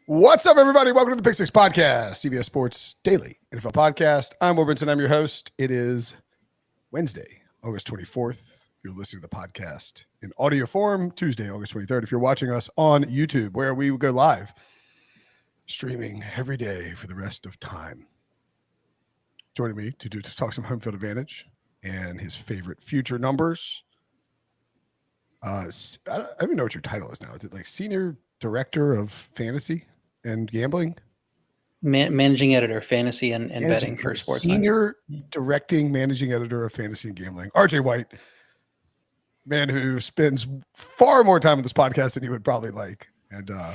What's up, everybody? Welcome to the Pick Six Podcast, CBS Sports Daily NFL Podcast. I'm Will Brinson. I'm your host. It is Wednesday, August 24th. If you're listening to the podcast in audio form, Tuesday, August 23rd. If you're watching us on YouTube, where we go live, streaming every day for the rest of time. Joining me to talk some home field advantage and his favorite future numbers. I don't even know what your title is now. Is it like Senior Director of Fantasy and Gambling? Managing editor, fantasy and betting for Sportsline. Senior directing managing editor of fantasy and gambling. RJ White, man who spends far more time on this podcast than he would probably like, and a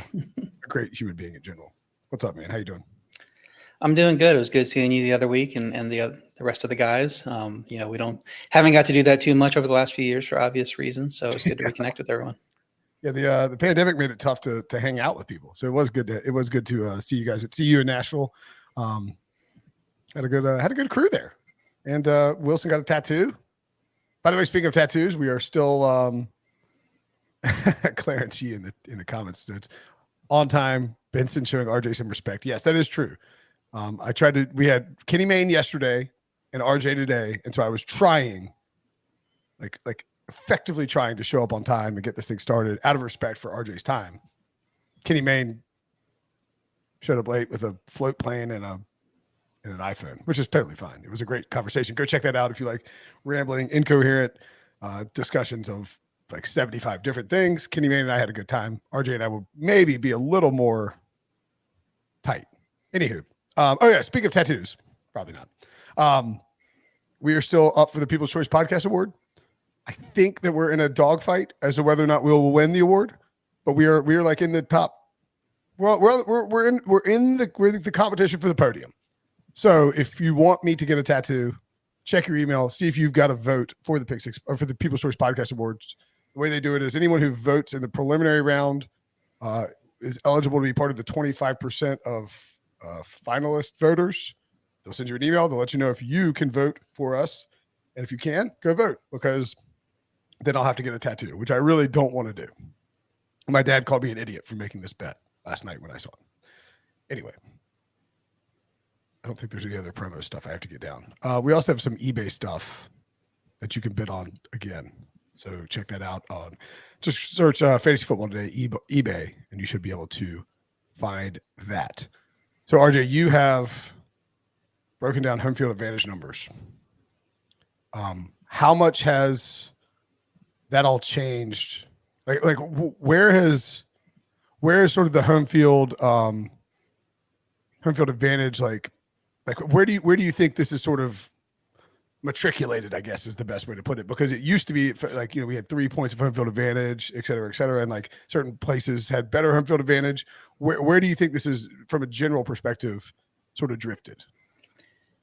great human being in general. What's up, man? How you doing? I'm doing good. It was good seeing you the other week and the rest of the guys. We haven't got to do that too much over the last few years for obvious reasons. So it's good to reconnect with everyone. Yeah, the pandemic made it tough to hang out with people. So it was good to see you guys. See you in Nashville. Had a good crew there, and Wilson got a tattoo. By the way, speaking of tattoos, we are still Clarence Yee in the comments notes on time. Benson showing RJ some respect. Yes, that is true. We had Kenny Mayne yesterday and RJ today, and so I was trying, like effectively trying to show up on time and get this thing started out of respect for RJ's time. Kenny Mayne showed up late with a float plane and an iPhone, which is totally fine. It was a great conversation. Go check that out if you like rambling, incoherent discussions of like 75 different things. Kenny Mayne and I had a good time. RJ and I will maybe be a little more tight. Anywho, speaking of tattoos, probably not. We are still up for the People's Choice Podcast Award. I think that we're in a dogfight as to whether or not we will win the award, but we are like in the top. Well, we're in the competition for the podium. So if you want me to get a tattoo, check your email, see if you've got a vote for the Pick Six or for the People's Choice Podcast Awards. The way they do it is anyone who votes in the preliminary round is eligible to be part of the 25% of finalist voters. They'll send you an email. They'll let you know if you can vote for us, and if you can, go vote, because then I'll have to get a tattoo, which I really don't want to do. My dad called me an idiot for making this bet last night when I saw him. Anyway, I don't think there's any other promo stuff I have to get down. We also have some eBay stuff that you can bid on again. So check that out just search Fantasy Football Today, eBay, and you should be able to find that. So RJ, you have broken down home field advantage numbers. How much has that all changed? Like where is sort of the home field advantage? Like where do you think this is sort of matriculated, I guess is the best way to put it, because it used to be like, we had 3 points of home field advantage, et cetera, and like certain places had better home field advantage. Where do you think this is from a general perspective sort of drifted?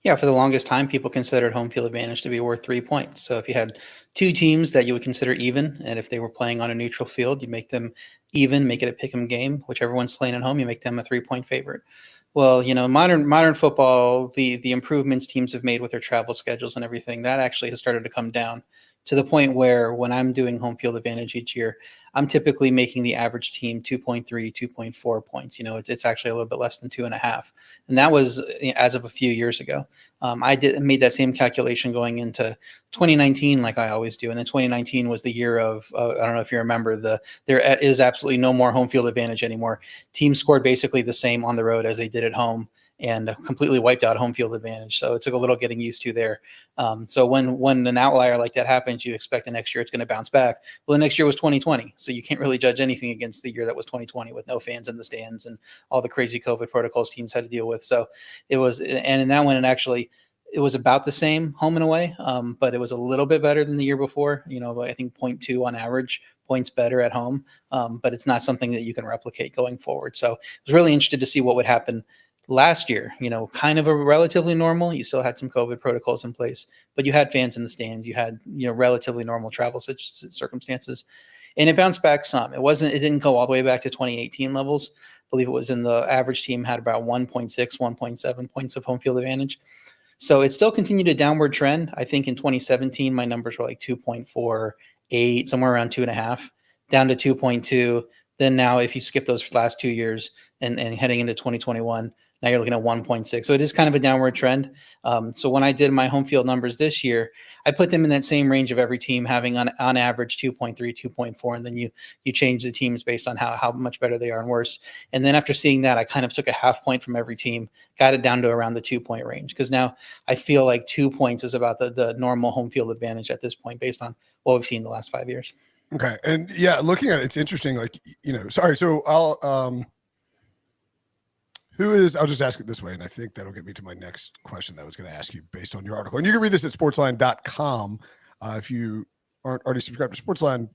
Yeah, for the longest time, people considered home field advantage to be worth 3 points. So if you had two teams that you would consider even, and if they were playing on a neutral field, you make them even, make it a pick'em game. Whichever one's playing at home, you make them a 3-point favorite. Well, modern football, the improvements teams have made with their travel schedules and everything, that actually has started to come down to the point where when I'm doing home field advantage each year, I'm typically making the average team 2.3, 2.4 points. It's actually a little bit less than 2.5. And that was as of a few years ago. I made that same calculation going into 2019, like I always do. And then 2019 was the year of, I don't know if you remember, there is absolutely no more home field advantage anymore. Teams scored basically the same on the road as they did at home, and completely wiped out home field advantage. So it took a little getting used to there. So when an outlier like that happens, you expect the next year it's going to bounce back. Well, the next year was 2020. So you can't really judge anything against the year that was 2020 with no fans in the stands and all the crazy COVID protocols teams had to deal with. So it was, and in that one, it was about the same home and away, but it was a little bit better than the year before. I think 0.2 on average points better at home, but it's not something that you can replicate going forward. So I was really interested to see what would happen last year. Kind of a relatively normal. You still had some COVID protocols in place, but you had fans in the stands. You had relatively normal travel circumstances, and it bounced back some. It didn't go all the way back to 2018 levels. I believe it was in the average team had about 1.6, 1.7 points of home field advantage. So it still continued a downward trend. I think in 2017 my numbers were like 2.48, somewhere around 2.5, down to 2.2. Then now, if you skip those last 2 years and heading into 2021, now you're looking at 1.6. So it is kind of a downward trend. So when I did my home field numbers this year, I put them in that same range of every team having on average 2.3, 2.4, and then you change the teams based on how much better they are and worse. And then after seeing that, I kind of took a half point from every team, got it down to around the 2-point range, because now I feel like 2 points is about the normal home field advantage at this point based on what we've seen the last 5 years. Okay. And yeah, looking at it, it's interesting. Like, sorry. So I'll just ask it this way. And I think that'll get me to my next question that I was going to ask you based on your article. And you can read this at sportsline.com. If you aren't already subscribed to Sportsline,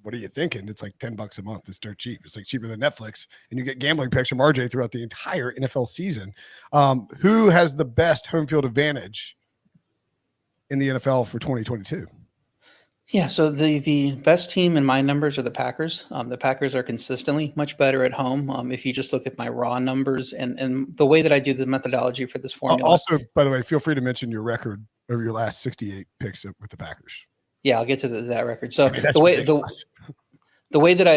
what are you thinking? It's like $10 a month. It's dirt cheap. It's like cheaper than Netflix. And you get gambling picks from RJ throughout the entire NFL season. Who has the best home field advantage in the NFL for 2022? Yeah, so the best team in my numbers are the Packers. The Packers are consistently much better at home. If you just look at my raw numbers and the way that I do the methodology for this formula. Also, by the way, feel free to mention your record over your last 68 picks with the Packers. Yeah, I'll get to that record. So the way that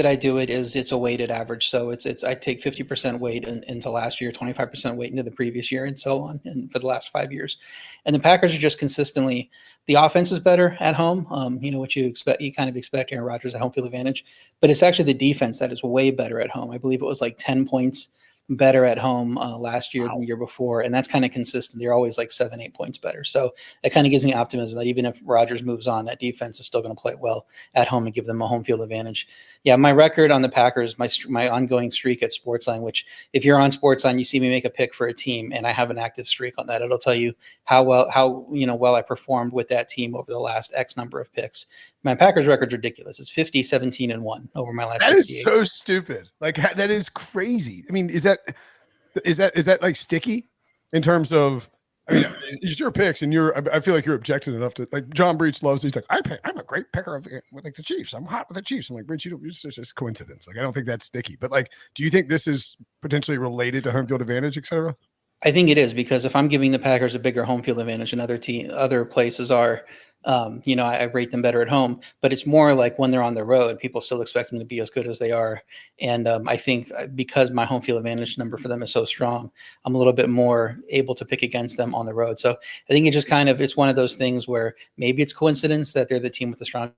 I do it is it's a weighted average. So it's I take 50% weight into last year, 25% weight into the previous year, and so on, and for the last 5 years. And the Packers are just consistently, the offense is better at home. What you kind of expect Aaron Rodgers at home field advantage, but it's actually the defense that is way better at home. I believe it was like 10 points better at home last year than the year before, and that's kind of consistent. They're always like 7-8 points better. So that kind of gives me optimism that even if Rodgers moves on, that defense is still going to play well at home and give them a home field advantage. Yeah, my record on the Packers, my ongoing streak at Sportsline, which if you're on Sportsline, you see me make a pick for a team, and I have an active streak on that. It'll tell you how well I performed with that team over the last X number of picks. My Packers record's ridiculous. It's 50, 17, and 1 over my last 68. That is so stupid. Like, that is crazy. I mean, is that like sticky in terms of, I mean, it's your picks, and I feel like you're objective enough to, like, John Breach loves, he's like, I'm a great picker with like the Chiefs. I'm hot with the Chiefs. I'm like, Breach, it's just coincidence. Like, I don't think that's sticky, but like, do you think this is potentially related to home field advantage, et cetera? I think it is, because if I'm giving the Packers a bigger home field advantage than other places are, I rate them better at home, but it's more like when they're on the road, people still expect them to be as good as they are. And I think because my home field advantage number for them is so strong, I'm a little bit more able to pick against them on the road. So I think it's one of those things where maybe it's coincidence that they're the team with the strongest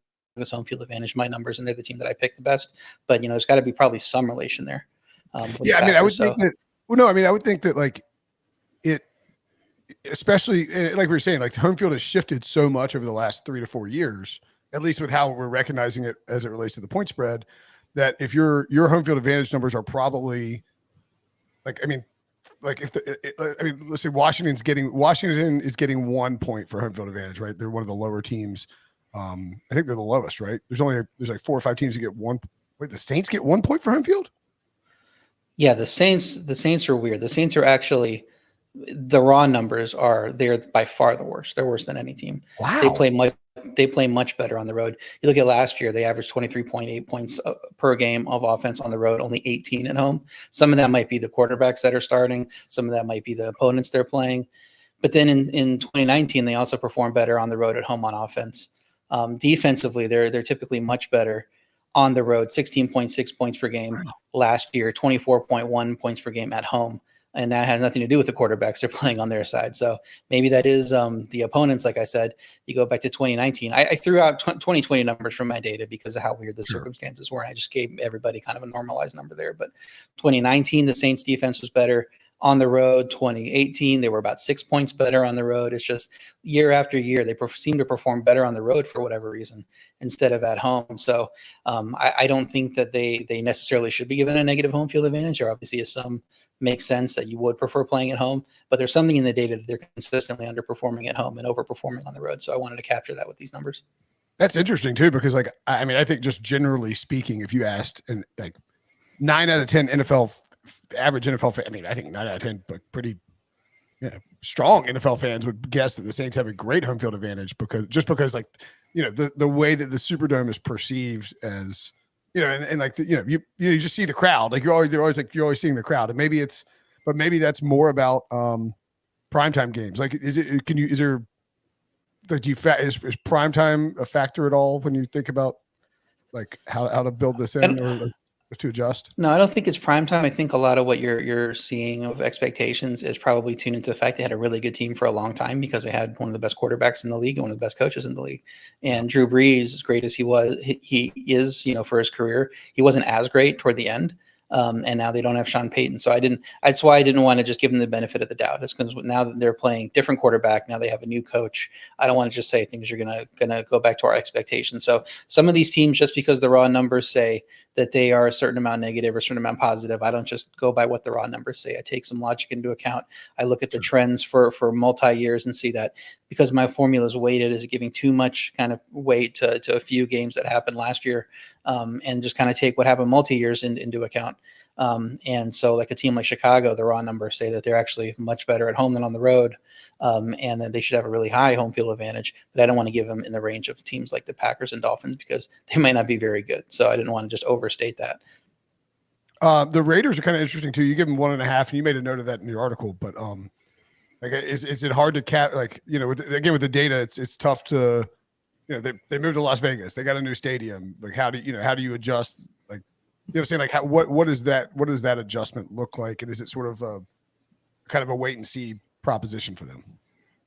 home field advantage in my numbers, and they're the team that I picked the best. But, there's got to be probably some relation there. Yeah, I mean, I would think that, well, no, I mean, I would think that, like, it, especially like we were saying, like, the home field has shifted so much over the last 3 to 4 years, at least with how we're recognizing it as it relates to the point spread, that if your home field advantage numbers are probably like, I mean, like let's say Washington is getting 1 point for home field advantage, right? They're one of the lower teams. I think they're the lowest, right? There's like 4 or 5 teams that get 1. Wait, the Saints get 1 point for home field? Yeah, the Saints are weird. The Saints are actually, the raw numbers they're by far the worst. They're worse than any team. Wow. They play much better on the road. You look at last year, they averaged 23.8 points per game of offense on the road, only 18 at home. Some of that might be the quarterbacks that are starting. Some of that might be the opponents they're playing. But then in 2019, they also performed better on the road at home on offense. Defensively, they're typically much better on the road, 16.6 points per game. Wow. Last year, 24.1 points per game at home. And that has nothing to do with the quarterbacks they're playing on their side. So maybe that is the opponents. Like I said, you go back to 2019. I threw out 2020 numbers from my data because of how weird the circumstances were. And I just gave everybody kind of a normalized number there. But 2019, the Saints defense was better on the road. 2018, they were about 6 points better on the road. It's just year after year, they seem to perform better on the road for whatever reason instead of at home. So I don't think that they necessarily should be given a negative home field advantage. There obviously is some makes sense that you would prefer playing at home, but there's something in the data that they're consistently underperforming at home and overperforming on the road. So I wanted to capture that with these numbers. That's interesting too, because like, I mean, I think just generally speaking, if you asked, and like 9 out of 10 NFL average NFL, I mean, I think 9 out of 10, but pretty strong NFL fans would guess that the Saints have a great home field advantage because like, the way that the Superdome is perceived as, and like, you just see the crowd, like you're always seeing the crowd, and maybe that's more about primetime games. Like, is primetime a factor at all when you think about like how to build this in, or like to adjust? No, I don't think it's prime time. I think a lot of what you're seeing of expectations is probably tuned into the fact they had a really good team for a long time because they had one of the best quarterbacks in the league and one of the best coaches in the league. And Drew Brees, as great as he is, for his career, he wasn't as great toward the end. And now they don't have Sean Payton. So that's why I didn't want to just give them the benefit of the doubt. It's because now that they're playing different quarterback, now they have a new coach. I don't want to just say things are gonna go back to our expectations. So some of these teams, just because the raw numbers say that they are a certain amount negative or a certain amount positive, I don't just go by what the raw numbers say. I take some logic into account. I look at the trends for multi-years and see that because my formula is weighted, is giving too much kind of weight to a few games that happened last year, and just kind of take what happened multi-years into account. And so like a team like Chicago, the raw numbers say that they're actually much better at home than on the road, and that they should have a really high home field advantage. But I don't want to give them in the range of teams like the Packers and Dolphins because they might not be very good. So I didn't want to just overstate that. The Raiders are kind of interesting too. You give them 1.5, and you made a note of that in your article. But like, is it hard to cap? Like, with the data, it's tough to, they moved to Las Vegas. They got a new stadium. Like, how do you adjust? Like, what I'm saying? Like, what does that adjustment look like? And is it sort of a kind of a wait and see proposition for them?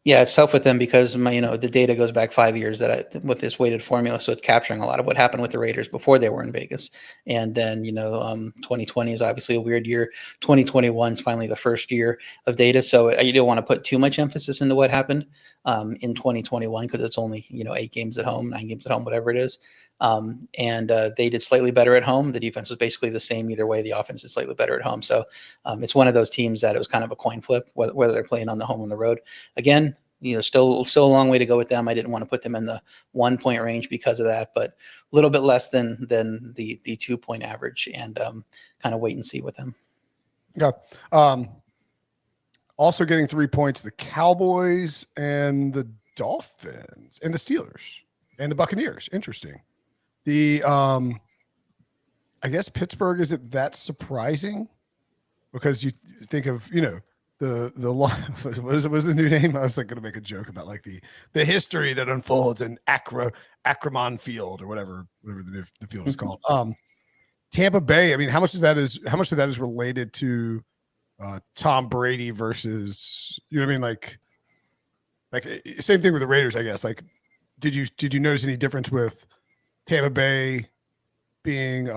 Yeah, it's tough with them because the data goes back 5 years with this weighted formula, so it's capturing a lot of what happened with the Raiders before they were in Vegas. And then 2020 is obviously a weird year. 2021 is finally the first year of data, so you don't want to put too much emphasis into what happened in 2021 because it's only 8 games at home, 9 games at home, whatever it is. And they did slightly better at home. The defense was basically the same either way. The offense is slightly better at home. So it's one of those teams that it was kind of a coin flip, whether they're playing on the home or on the road. Again, still a long way to go with them. I didn't want to put them in the 1 point range because of that, but a little bit less than the 2 point average, and kind of wait and see with them. Yeah. Also getting 3 points, the Cowboys and the Dolphins and the Steelers and the Buccaneers. Interesting. The I guess Pittsburgh isn't that surprising because you think of the what is the new name? I was like going to make a joke about like the history that unfolds in Ackerman Field or whatever the field is called. Tampa Bay. I mean, how much of that is related to Tom Brady versus what I mean? Like same thing with the Raiders, I guess. Like, did you notice any difference with Tampa Bay being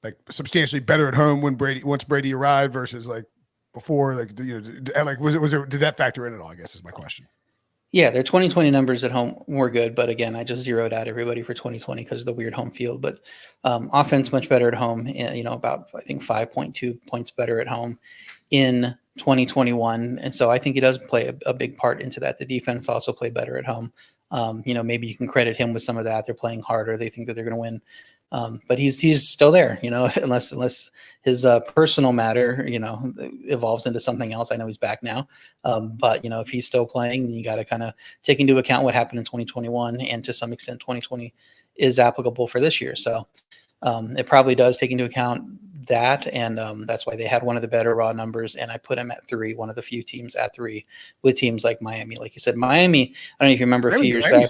like substantially better at home once Brady arrived versus like before? Like, did that factor in at all? I guess is my question. Yeah, their 2020 numbers at home were good, but again, I just zeroed out everybody for 2020 because of the weird home field. But offense much better at home. About I think 5.2 points better at home in 2021, and so I think he does play a big part into that. The defense also played better at home. Maybe you can credit him with some of that. They're playing harder. They think that they're going to win. But he's still there, unless his personal matter, evolves into something else. I know he's back now. But if he's still playing, you got to kind of take into account what happened in 2021, and to some extent 2020 is applicable for this year. So it probably does take into account that. And that's why they had one of the better raw numbers. And I put him at 3, one of the few teams at 3 with teams like Miami. Like you said, Miami, I don't know if you remember a few years back.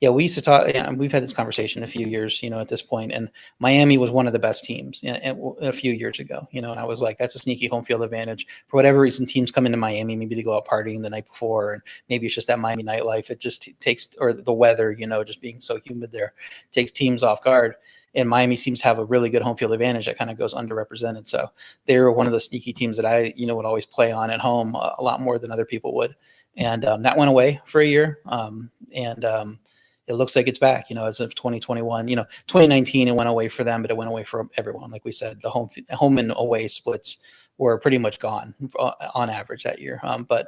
Yeah, we used to talk. We've had this conversation a few years, at this point, and Miami was one of the best teams a few years ago, and I was like, that's a sneaky home field advantage. For whatever reason, teams come into Miami, maybe they go out partying the night before, and maybe it's just that Miami nightlife. It just takes, or the weather, just being so humid there, takes teams off guard. And Miami seems to have a really good home field advantage that kind of goes underrepresented. So they were one of the sneaky teams that I, would always play on at home a lot more than other people would. And that went away for a year. It looks like it's back, as of 2021. 2019, it went away for them, but it went away for everyone. Like we said, the home and away splits were pretty much gone on average that year. But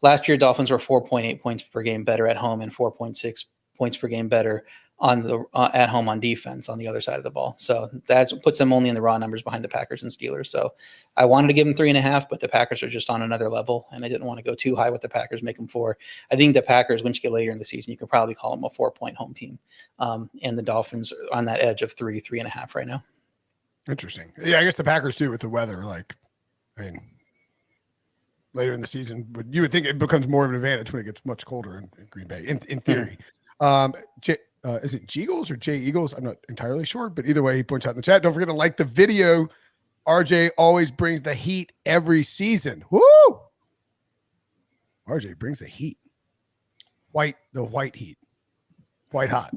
last year, Dolphins were 4.8 points per game better at home and 4.6 points per game better on the at home on defense on the other side of the ball. So that puts them only in the raw numbers behind the Packers and Steelers. So I wanted to give them 3.5, but the Packers are just on another level, and I didn't want to go too high with the Packers, make them 4. I think the Packers, once you get later in the season, you could probably call them a 4-point home team. And the Dolphins are on that edge of 3.5 right now. Interesting. Yeah, I guess the Packers too with the weather. Like, I mean, later in the season, but you would think it becomes more of an advantage when it gets much colder in Green Bay, in theory. is it Jeagles or Jay Eagles? I'm not entirely sure, but either way, he points out in the chat. Don't forget to like the video. RJ always brings the heat every season. Woo! RJ brings the heat. The white heat. White hot.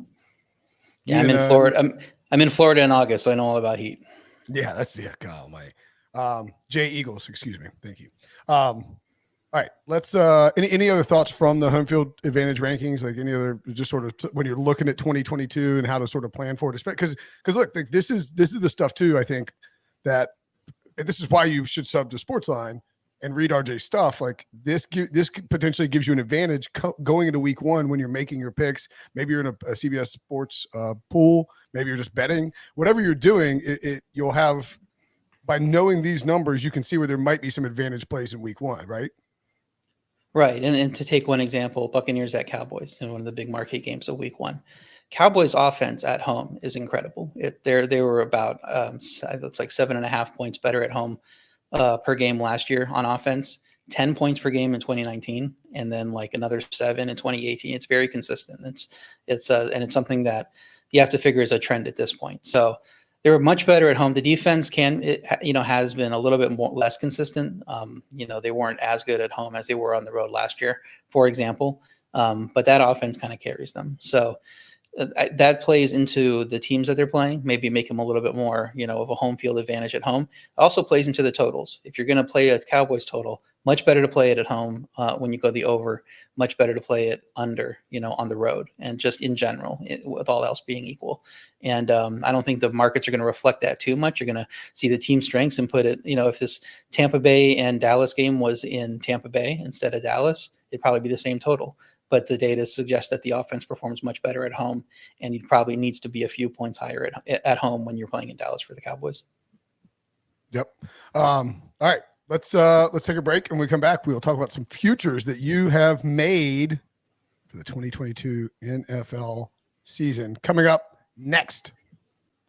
Yeah, I'm in Florida. I'm in Florida in August, so I know all about heat. Yeah, God, my Jay Eagles, excuse me. Thank you. All right, let's any other thoughts from the home field advantage rankings, like any other, just sort of when you're looking at 2022 and how to sort of plan for it, because look, like this is the stuff too, I think, that this is why you should sub to Sportsline and read RJ's stuff. Like this potentially gives you an advantage going into week one when you're making your picks. Maybe you're in a CBS Sports pool, maybe you're just betting, whatever you're doing, you'll have, by knowing these numbers, you can see where there might be some advantage plays in week one, right? Right. And to take one example, Buccaneers at Cowboys in one of the big marquee games of week one. Cowboys offense at home is incredible. They were about, it looks like 7.5 points better at home per game last year on offense, 10 points per game in 2019, and then like another 7 in 2018. It's very consistent. It's something that you have to figure is a trend at this point. So they were much better at home. The defense has been a little bit less consistent. They weren't as good at home as they were on the road last year, for example. But that offense kind of carries them. So that plays into the teams that they're playing, maybe make them a little bit more, of a home field advantage at home. Also plays into the totals. If you're going to play a Cowboys total, much better to play it at home when you go the over, much better to play it under, on the road, and just in general, with all else being equal. And I don't think the markets are going to reflect that too much. You're going to see the team strengths and put it, if this Tampa Bay and Dallas game was in Tampa Bay instead of Dallas, it'd probably be the same total. But the data suggests that the offense performs much better at home, and it probably needs to be a few points higher at home when you're playing in Dallas for the Cowboys. Yep. All right, let's take a break, and when we come back, we'll talk about some futures that you have made for the 2022 NFL season. Coming up next.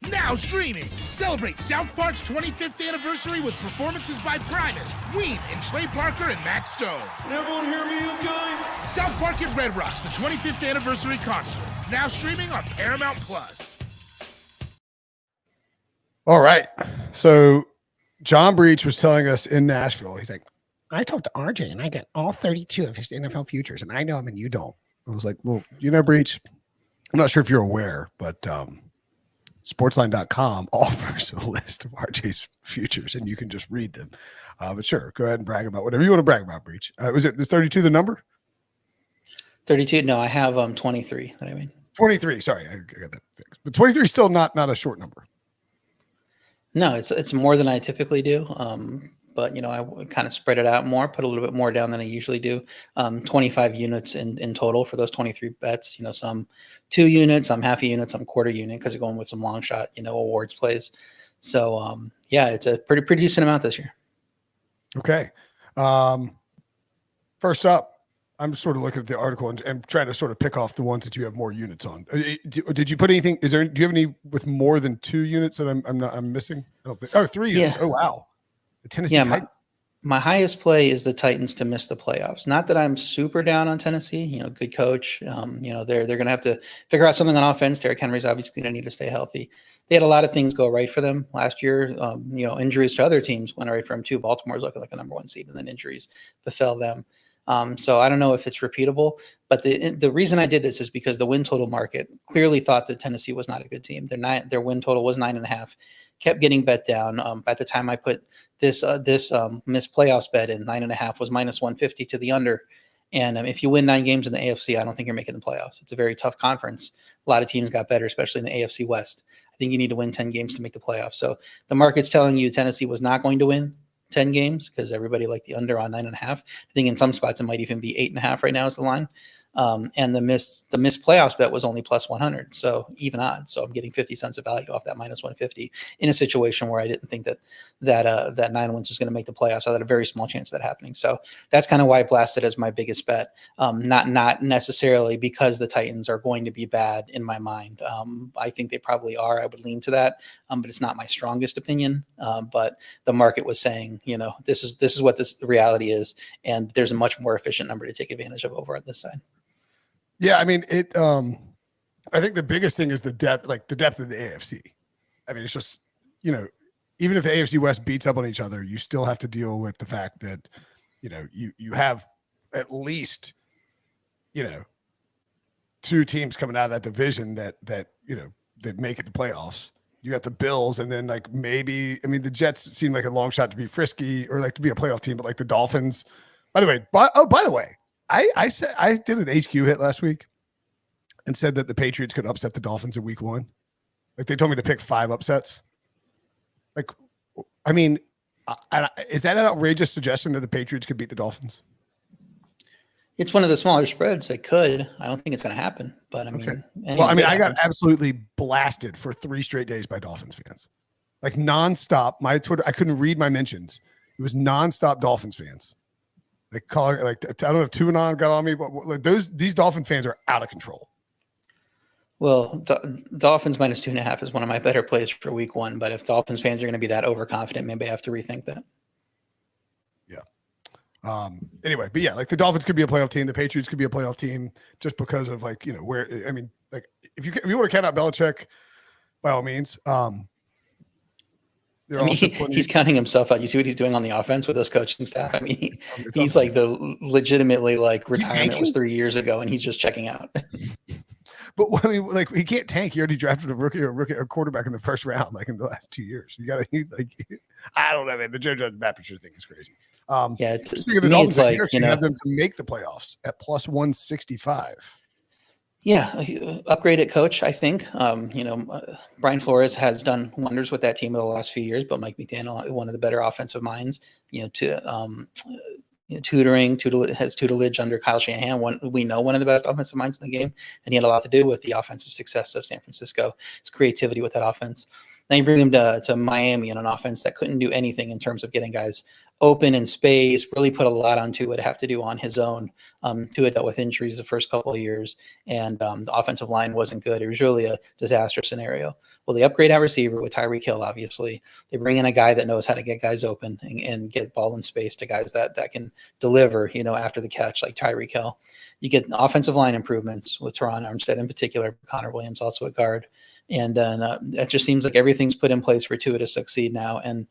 Now streaming. Celebrate South Park's 25th anniversary with performances by Primus, Ween, and Trey Parker and Matt Stone. Everyone hear me, okay? South Park at Red Rocks, the 25th anniversary concert. Now streaming on Paramount Plus. All right. So John Breach was telling us in Nashville, he's like, I talked to RJ and I got all 32 of his NFL futures, and I know him and you don't. I was like, well, Breach, I'm not sure if you're aware, but Sportsline.com offers a list of RJ's futures, and you can just read them. But sure, go ahead and brag about whatever you want to brag about, Breach. Is 32 the number? 32? No, I have 23. I mean 23. Sorry, I got that fixed. But 23 is still not a short number. No, it's more than I typically do. But I kind of spread it out more, put a little bit more down than I usually do. 25 units in total for those 23 bets. Some 2 units, some half a unit, some quarter unit, because you're going with some long shot, awards plays. So it's a pretty decent amount this year. Okay. First up, I'm sort of looking at the article and trying to sort of pick off the ones that you have more units on. Did you put anything? Do you have any with more than 2 units that I'm missing? I don't think. Oh, 3 units. Yeah. Oh, wow. The Tennessee Titans. My highest play is the Titans to miss the playoffs. Not that I'm super down on Tennessee. Good coach. They're going to have to figure out something on offense. Derrick Henry's obviously going to need to stay healthy. They had a lot of things go right for them last year. Injuries to other teams went right for them too. Baltimore's looking like a number 1 seed, and then injuries befell them. So I don't know if it's repeatable, but the reason I did this is because the win total market clearly thought that Tennessee was not a good team. Their win total was 9.5, kept getting bet down. By the time I put this missed playoffs bet in, 9.5 was minus 150 to the under. And if you win 9 games in the AFC, I don't think you're making the playoffs. It's a very tough conference. A lot of teams got better, especially in the AFC West. I think you need to win 10 games to make the playoffs. So the market's telling you Tennessee was not going to win 10 games because everybody liked the under on 9.5. I think in some spots it might even be 8.5 right now is the line. And the missed playoffs bet was only plus 100, so even odds. So I'm getting 50 cents of value off that minus 150 in a situation where I didn't think that 9 wins was going to make the playoffs. I had a very small chance of that happening. So that's kind of why I blasted as my biggest bet. Not necessarily because the Titans are going to be bad in my mind. I think they probably are. I would lean to that, but it's not my strongest opinion. But the market was saying, this is what the reality is, and there's a much more efficient number to take advantage of over on this side. Yeah, I mean it. I think the biggest thing is the depth of the AFC. I mean, it's just, even if the AFC West beats up on each other, you still have to deal with the fact that, you have at least, two teams coming out of that division that make it the playoffs. You got the Bills, and then the Jets seem like a long shot to be frisky or like to be a playoff team, but like the Dolphins. By the way, I said I did an HQ hit last week and said that the Patriots could upset the Dolphins in week 1. Like they told me to pick 5 upsets. Like, I mean, is that an outrageous suggestion that the Patriots could beat the Dolphins? It's one of the smaller spreads. They could. I don't think it's going to happen, but I mean, okay. I got absolutely blasted for 3 straight days by Dolphins fans, like nonstop. My Twitter, I couldn't read my mentions. It was nonstop Dolphins fans. They call it like, I don't know if Tuanon got on me, but like these Dolphin fans are out of control. Well, Dolphins -2.5 is one of my better plays for week 1. But if Dolphins fans are going to be that overconfident, maybe I have to rethink that. Anyway, but yeah, like the Dolphins could be a playoff team. The Patriots could be a playoff team just because of like, where, I mean, like if you want to count out Belichick, by all means, he's counting himself out. You see what he's doing on the offense with his coaching staff. I mean, he's like the legitimately like retirement was 3 years ago and he's just checking out. But I mean, like he can't tank. He already drafted a quarterback in the first round, like in the last 2 years. You got to I don't know, man. The Judge Baptist thing is crazy. To me, it's like have them to make the playoffs at +165. Yeah, upgrade at coach. I think Brian Flores has done wonders with that team over the last few years, but Mike McDaniel, one of the better offensive minds, has tutelage under Kyle Shanahan. We know one of the best offensive minds in the game, and he had a lot to do with the offensive success of San Francisco. His creativity with that offense. Now you bring him to Miami in an offense that couldn't do anything in terms of getting guys open in space, really put a lot on Tua to have to do on his own. Tua dealt with injuries the first couple of years, and the offensive line wasn't good. It was really a disaster scenario. Well, they upgrade our receiver with Tyreek Hill, obviously. They bring in a guy that knows how to get guys open and get ball in space to guys that can deliver, after the catch, like Tyreek Hill. You get offensive line improvements with Teron Armstead in particular, Connor Williams also at guard. And then it just seems like everything's put in place for Tua to succeed now and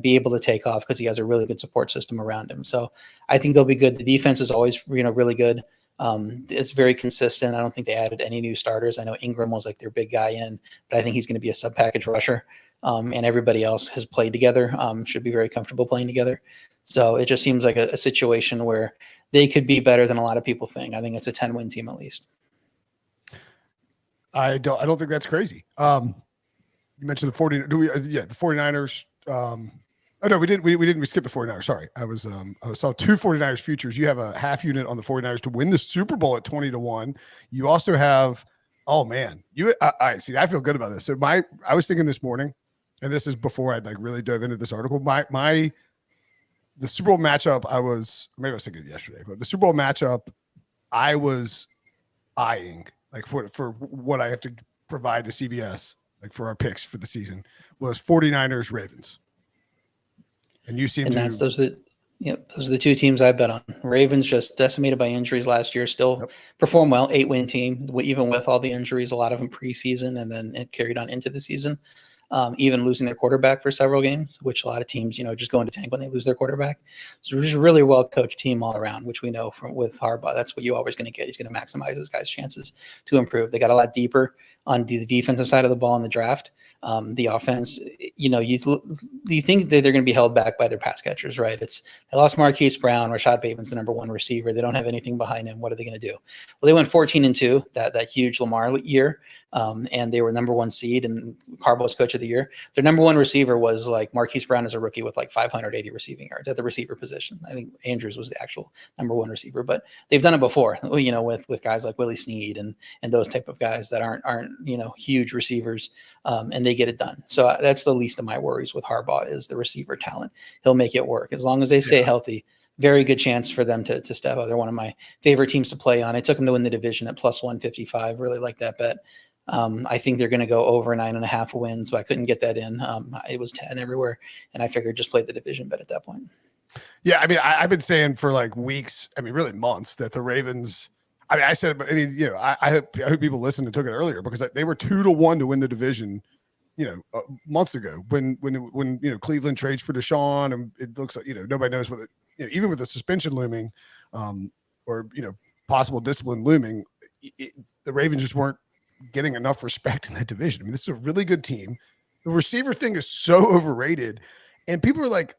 be able to take off because he has a really good support system around him. So I think they'll be good. The defense is always, really good. It's very consistent. I don't think they added any new starters. I know Ingram was like their big guy in, but I think he's going to be a sub-package rusher. And everybody else has played together, should be very comfortable playing together. So it just seems like a situation where they could be better than a lot of people think. I think it's a 10-win team at least. I don't think that's crazy. You mentioned the 49ers. No, we didn't. We skipped the 49ers. Sorry. I saw 2 49ers futures. You have a half unit on the 49ers to win the Super Bowl at 20-1. You also have, oh man, I see. I feel good about this. So I was thinking this morning, and this is before I'd like really dove into this article. The Super Bowl matchup, maybe I was thinking yesterday, but the Super Bowl matchup I was eyeing, like for what I have to provide to CBS, like for our picks for the season, was 49ers Ravens. And you seem those are the 2 teams I bet on. Ravens just decimated by injuries last year, still perform well, 8-win team, even with all the injuries, a lot of them preseason, and then it carried on into the season. Even losing their quarterback for several games, which a lot of teams, just go into tank when they lose their quarterback. So it's a really well-coached team all around, which we know with Harbaugh. That's what you're always going to get. He's going to maximize his guys' chances to improve. They got a lot deeper on the defensive side of the ball in the draft. The offense, you think that they're going to be held back by their pass catchers, right? They lost Marquise Brown. Rashad Bateman's the number 1 receiver. They don't have anything behind him. What are they going to do? Well, they went 14-2 that huge Lamar year. And they were number 1 seed and Harbaugh's coach of the year. Their number 1 receiver was like Marquise Brown as a rookie with like 580 receiving yards at the receiver position. I think Andrews was the actual number 1 receiver, but they've done it before, with guys like Willie Snead and those type of guys that aren't huge receivers, and they get it done. So that's the least of my worries with Harbaugh is the receiver talent. He'll make it work as long as they stay healthy. Very good chance for them to step up. They're one of my favorite teams to play on. I took them to win the division at +155. Really like that bet. I think they're going to go over 9.5 wins, but I couldn't get that in. It was 10 everywhere, and I figured just play the division bet at that point. Yeah, I mean, I've been saying for like weeks, I mean, really months, that the Ravens, I mean, I said, but I mean, I hope people listened and took it earlier because they were 2-1 to win the division, months ago when Cleveland trades for Deshaun, and it looks like nobody knows what even with the suspension looming, or possible discipline looming, the Ravens just weren't getting enough respect in that division. I mean, this is a really good team. The receiver thing is so overrated, and people are like,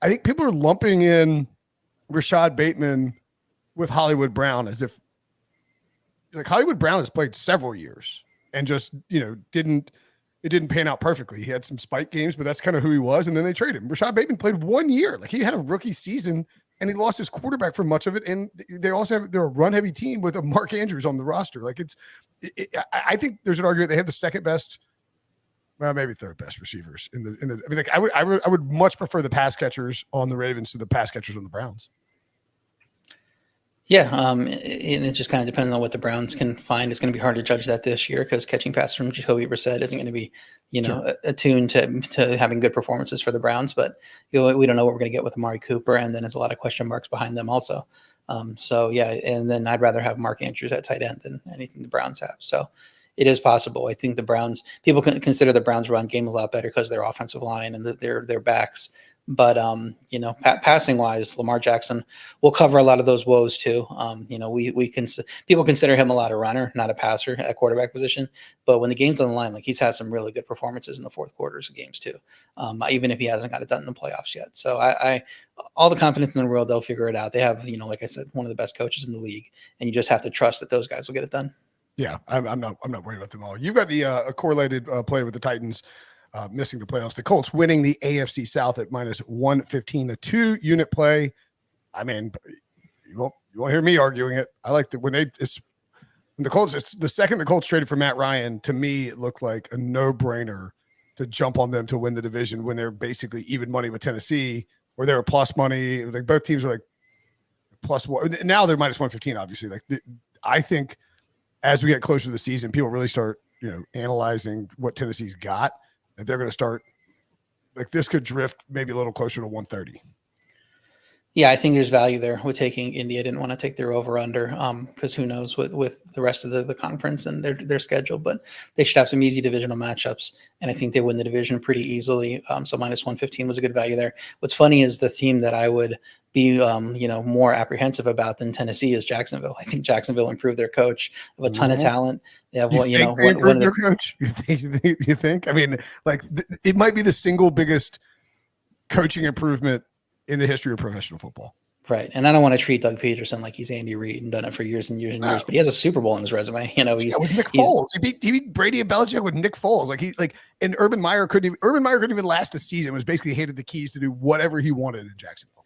I think people are lumping in Rashad Bateman with Hollywood Brown as if Hollywood Brown has played several years and just, didn't pan out perfectly. He had some spike games, but that's kind of who he was. And then they traded him. Rashad Bateman played 1 year. Like, he had a rookie season and he lost his quarterback for much of it. And they're a run heavy team with a Mark Andrews on the roster. Like, I think there's an argument they have the second best, well, maybe third best receivers I mean, like, I would much prefer the pass catchers on the Ravens to the pass catchers on the Browns. Yeah, and it just kind of depends on what the Browns can find. It's going to be hard to judge that this year because catching passes from Jacoby Brissett isn't going to be, Sure. attuned to having good performances for the Browns. But we don't know what we're going to get with Amari Cooper, and then there's a lot of question marks behind them also. So yeah, and then I'd rather have Mark Andrews at tight end than anything the Browns have. So it is possible. I think the Browns, people can consider the Browns run game a lot better because their offensive line and their backs. But passing wise, Lamar Jackson will cover a lot of those woes too. People consider him a lot of runner, not a passer at quarterback position. But when the game's on the line, like, he's had some really good performances in the fourth quarters of games too, even if he hasn't got it done in the playoffs yet. So I all the confidence in the world, they'll figure it out. They have, like I said, one of the best coaches in the league, and you just have to trust that those guys will get it done. Yeah, I'm not worried about them all. You've got the a correlated play with the Titans missing the playoffs. The Colts winning the AFC South at -115, a 2-unit play. I mean, you won't hear me arguing it. I like that when the Colts. It's the second the Colts traded for Matt Ryan. To me, it looked like a no-brainer to jump on them to win the division when they're basically even money with Tennessee, or they're plus money. Like, both teams are like plus one. Now they're -115. Obviously, I think as we get closer to the season, people really start analyzing what Tennessee's got. And they're going to start, like, this could drift maybe a little closer to 130. Yeah, I think there's value there with taking Indy. I didn't want to take their over/under because who knows with the rest of the conference and their schedule. But they should have some easy divisional matchups, and I think they win the division pretty easily. So -115 was a good value there. What's funny is the team that I would be more apprehensive about than Tennessee is Jacksonville. I think Jacksonville improved their coach, have a ton of talent. They have one of their coach. You think? I mean, like, it might be the single biggest coaching improvement in the history of professional football. Right. And I don't want to treat Doug Peterson like he's Andy Reid and done it for years and years and years, but he has a Super Bowl on his resume. He's with Nick Foles. He beat Brady and Belichick with Nick Foles. And Urban Meyer couldn't even last a season. It was basically handed the keys to do whatever he wanted in Jacksonville.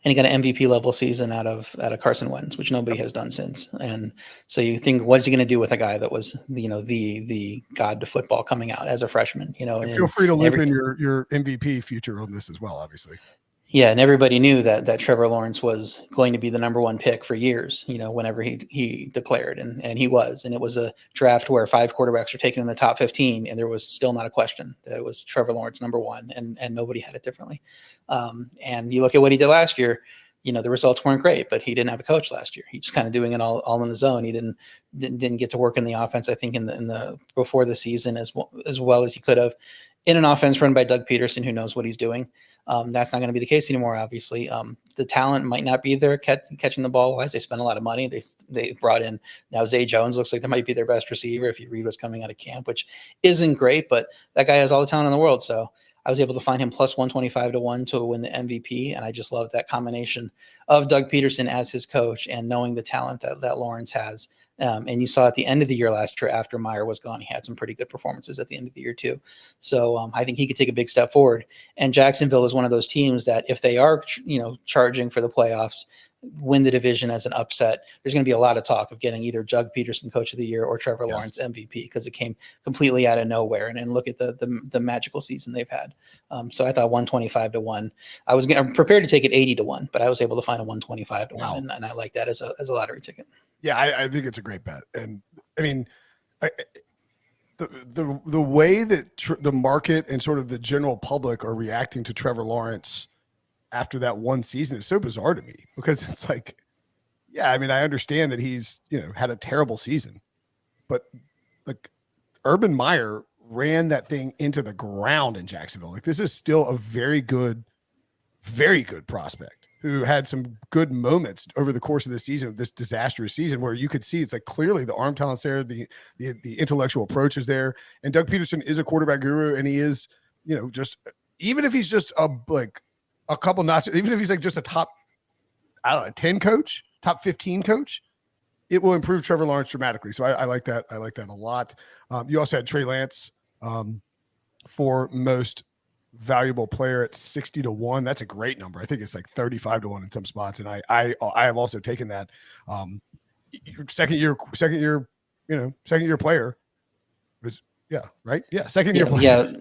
And he got an MVP level season out of Carson Wentz, which nobody has done since. And so you think, what's he going to do with a guy that was, the god to football coming out as a freshman? And feel free to loop in your MVP future on this as well, obviously. Yeah, and everybody knew that Trevor Lawrence was going to be the number one pick for years, whenever he declared, and he was. And it was a draft where 5 quarterbacks were taken in the top 15, and there was still not a question that it was Trevor Lawrence number one, and nobody had it differently. And you look at what he did last year, the results weren't great, but he didn't have a coach last year. He just kind of doing it all on his own. He didn't get to work in the offense, I think, in the before the season as well as he could have. In an offense run by Doug Peterson, who knows what he's doing. That's not going to be the case anymore, obviously. The talent might not be there catching the ball wise. They spent a lot of money. They brought in now Zay Jones, looks like that might be their best receiver if you read what's coming out of camp, which isn't great, but that guy has all the talent in the world. So I was able to find him plus 125 to 1 to win the MVP. And I just love that combination of Doug Peterson as his coach and knowing the talent that Lawrence has. And you saw at the end of the year last year, after Meyer was gone, he had some pretty good performances at the end of the year too. So I think he could take a big step forward. And Jacksonville is one of those teams that if they are, charging for the playoffs, win the division as an upset, there's going to be a lot of talk of getting either Doug Peterson Coach of the Year or Trevor Lawrence MVP because it came completely out of nowhere. And look at the magical season they've had. So I thought 125 to 1. I'm prepared to take it 80 to 1, but I was able to find a 125 to 1, and I like that as a lottery ticket. Yeah, I think it's a great bet. And I mean, the way that the market and sort of the general public are reacting to Trevor Lawrence after that one season is so bizarre to me because it's like Yeah, I mean, I understand that he's, had a terrible season, but like Urban Meyer ran that thing into the ground in Jacksonville. Like this is still a very good prospect who had some good moments over the course of the season, this disastrous season, where you could see it's like clearly the arm talent's there, the intellectual approach is there, and Doug Peterson is a quarterback guru, and he is, just even if he's just a couple notches, even if he's like just a top, I don't know, 10 coach, top 15 coach, it will improve Trevor Lawrence dramatically. So I like that. I like that a lot. You also had Trey Lance for most valuable player at 60-1. That's a great number. I think it's like 35-1 in some spots. And I have also taken that second year player was, right. Yeah. Second year player.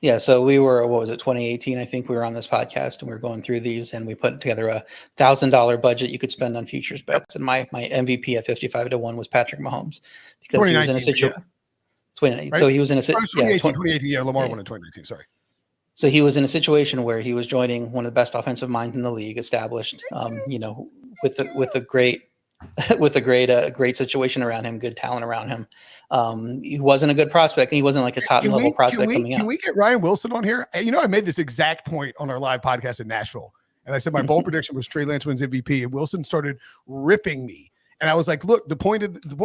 Yeah. So we were, 2018? I think we were on this podcast and we were going through these and we put together a $1,000 budget you could spend on futures bets. And my MVP at 55-1 was Patrick Mahomes because he was in a situation. 2019. Right? So he was in a situation. 2018. Yeah. Lamar won in 2019. Sorry. So he was in a situation where he was joining one of the best offensive minds in the league, established, with a great situation around him, good talent around him. He wasn't a good prospect, and he wasn't like a top level prospect coming out. Can we get Ryan Wilson on here? I made this exact point on our live podcast in Nashville, and I said my bold prediction was Trey Lance wins MVP, and Wilson started ripping me, and I was like, look, the point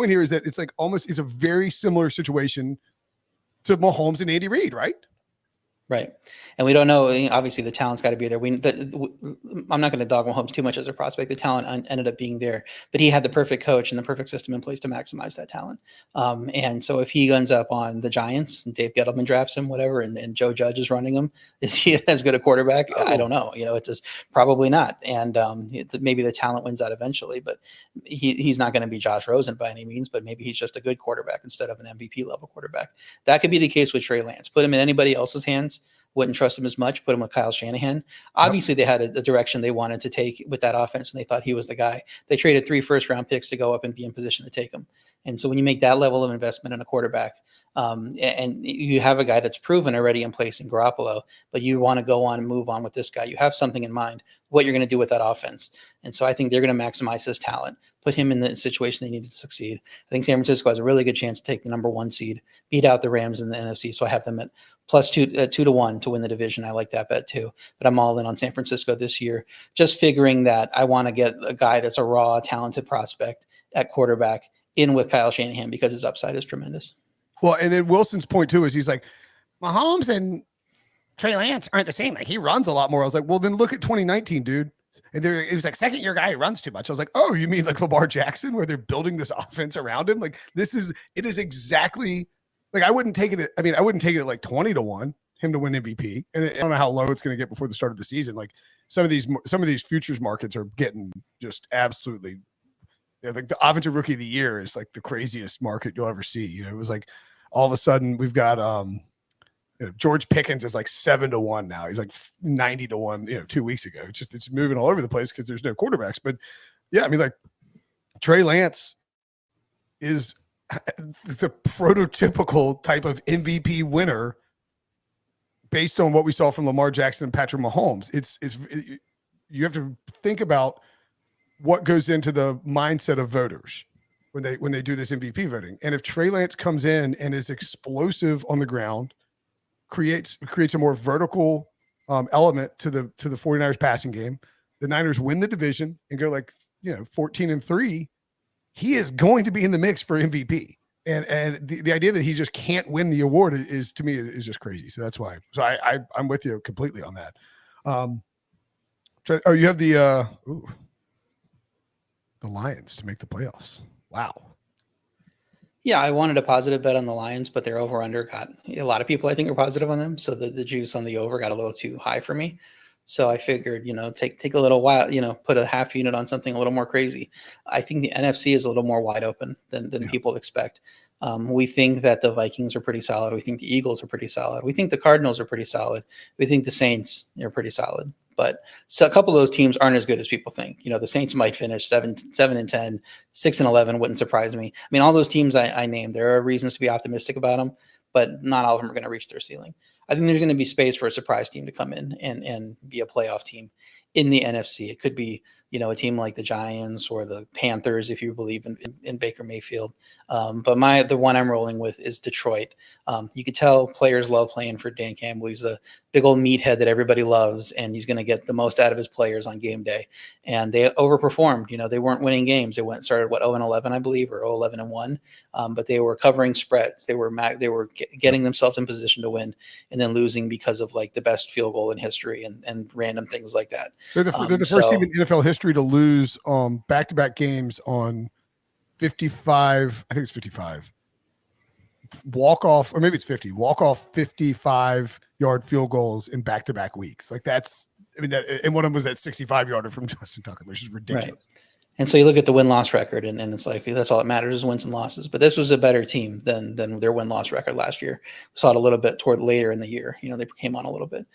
here is that it's like it's a very similar situation to Mahomes and Andy Reid, right? Right. And we don't know, obviously the talent's got to be there. I'm not going to dog Mahomes too much as a prospect. The talent ended up being there, but he had the perfect coach and the perfect system in place to maximize that talent. And so if he ends up on the Giants and Dave Gettleman drafts him, whatever, and Joe Judge is running him, is he as good a quarterback? Oh. I don't know. It's just probably not. And maybe the talent wins out eventually, but he's not going to be Josh Rosen by any means, but maybe he's just a good quarterback instead of an MVP level quarterback. That could be the case with Trey Lance. Put him in anybody else's hands, wouldn't trust him as much, put him with Kyle Shanahan. Obviously, they had a direction they wanted to take with that offense, and they thought he was the guy. They traded 3 first-round picks to go up and be in position to take him. And so when you make that level of investment in a quarterback, and you have a guy that's proven already in place in Garoppolo, but you want to go on and move on with this guy, you have something in mind, what you're going to do with that offense. And so I think they're going to maximize his talent, put him in the situation they need to succeed. I think San Francisco has a really good chance to take the number 1 seed, beat out the Rams in the NFC. So I have them at plus 2-1 to win the division. I like that bet too, but I'm all in on San Francisco this year, just figuring that I want to get a guy that's a raw, talented prospect at quarterback in with Kyle Shanahan because his upside is tremendous. Well, and then Wilson's point too is he's like, Mahomes and Trey Lance aren't the same. Like he runs a lot more. I was like, well, then look at 2019, dude. And it was like second year guy who runs too much. I was like, oh, you mean like Lamar Jackson, where they're building this offense around him? Like it is exactly like I wouldn't take it at like 20-1 him to win MVP. And I don't know how low it's going to get before the start of the season. Like some of these futures markets are getting just absolutely. Like the offensive rookie of the year is like the craziest market you'll ever see. It was like all of a sudden we've got George Pickens is like 7-1 now. He's like 90-1, 2 weeks ago. It's moving all over the place because there's no quarterbacks. But yeah, I mean, like Trey Lance is the prototypical type of MVP winner based on what we saw from Lamar Jackson and Patrick Mahomes. You have to think about what goes into the mindset of voters when they do this MVP voting. And if Trey Lance comes in and is explosive on the ground, creates a more vertical element to the 49ers passing game, the Niners win the division and go 14-3, he is going to be in the mix for MVP. And the idea that he just can't win the award is to me is just crazy. So that's why. So I'm with you completely on that. You have the Lions to make the playoffs. Wow. Yeah, I wanted a positive bet on the Lions, but their over-under got a lot of people I think are positive on them. So the juice on the over got a little too high for me. So I figured, take a little while, put a half unit on something a little more crazy. I think the NFC is a little more wide open than people expect. We think that the Vikings are pretty solid. We think the Eagles are pretty solid. We think the Cardinals are pretty solid. We think the Saints are pretty solid. But so a couple of those teams aren't as good as people think. The Saints might finish 7-10, 6-11 wouldn't surprise me. I mean, all those teams I named, there are reasons to be optimistic about them, but not all of them are going to reach their ceiling. I think there's going to be space for a surprise team to come in and be a playoff team in the NFC. It could be, a team like the Giants or the Panthers, if you believe in Baker Mayfield. But the one I'm rolling with is Detroit. You could tell players love playing for Dan Campbell. He's a big old meathead that everybody loves, and he's going to get the most out of his players on game day. And they overperformed. They weren't winning games. They started 0-11, I believe, or 0-11-1. But they were covering spreads. They were getting themselves in position to win, and then losing because of like the best field goal in history and random things like that. They're the first team in NFL history to lose back-to-back games on 55. I think it's 55 walk-off, or maybe it's 50 walk-off 55-yard field goals in back-to-back weeks. Like and one of them was that 65-yarder from Justin Tucker, which is ridiculous. Right. And so you look at the win-loss record, and it's like that's all that matters is wins and losses. But this was a better team than their win-loss record last year. We saw it a little bit toward later in the year. They came on a little bit.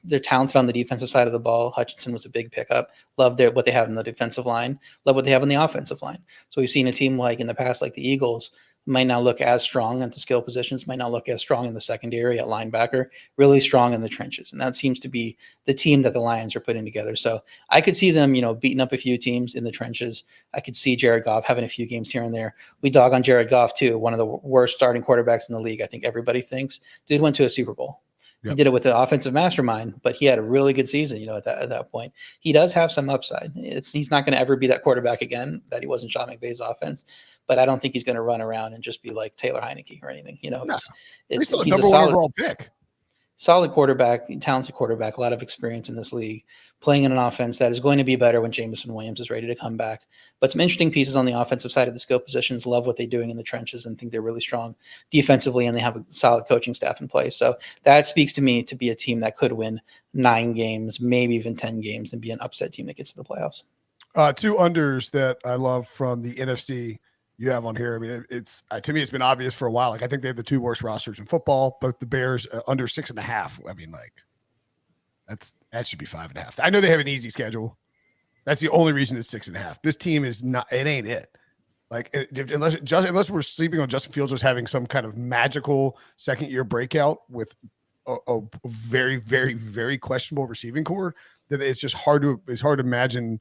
They're talented on the defensive side of the ball. Hutchinson was a big pickup. Love what they have in the defensive line. Love what they have in the offensive line. So we've seen a team like in the past, like the Eagles, might not look as strong at the skill positions, might not look as strong in the secondary at linebacker, really strong in the trenches. And that seems to be the team that the Lions are putting together. So I could see them, beating up a few teams in the trenches. I could see Jared Goff having a few games here and there. We dog on Jared Goff too, one of the worst starting quarterbacks in the league. I think everybody thinks. Dude went to a Super Bowl. Yep. He did it with the offensive mastermind, but he had a really good season, at that point. He does have some upside. He's not going to ever be that quarterback again that he was in Sean McVay's offense, but I don't think he's going to run around and just be like Taylor Heineke or anything. He's still he's a solid overall pick. Solid quarterback, talented quarterback, a lot of experience in this league, playing in an offense that is going to be better when Jameson Williams is ready to come back. But some interesting pieces on the offensive side of the skill positions. Love what they're doing in the trenches and think they're really strong defensively, and they have a solid coaching staff in place. So that speaks to me to be a team that could win 9 games, maybe even 10 games, and be an upset team that gets to the playoffs. 2 unders that I love from the NFC you have on here. I mean, it's to me, it's been obvious for a while. Like, I think they have the 2 worst rosters in football, but the Bears under 6.5. I mean, like, that should be 5.5. I know they have an easy schedule. That's the only reason it's 6.5. This team is not. It ain't it. Like, unless we're sleeping on Justin Fields just having some kind of magical second-year breakout with a very, very, very questionable receiving core, that it's just hard to imagine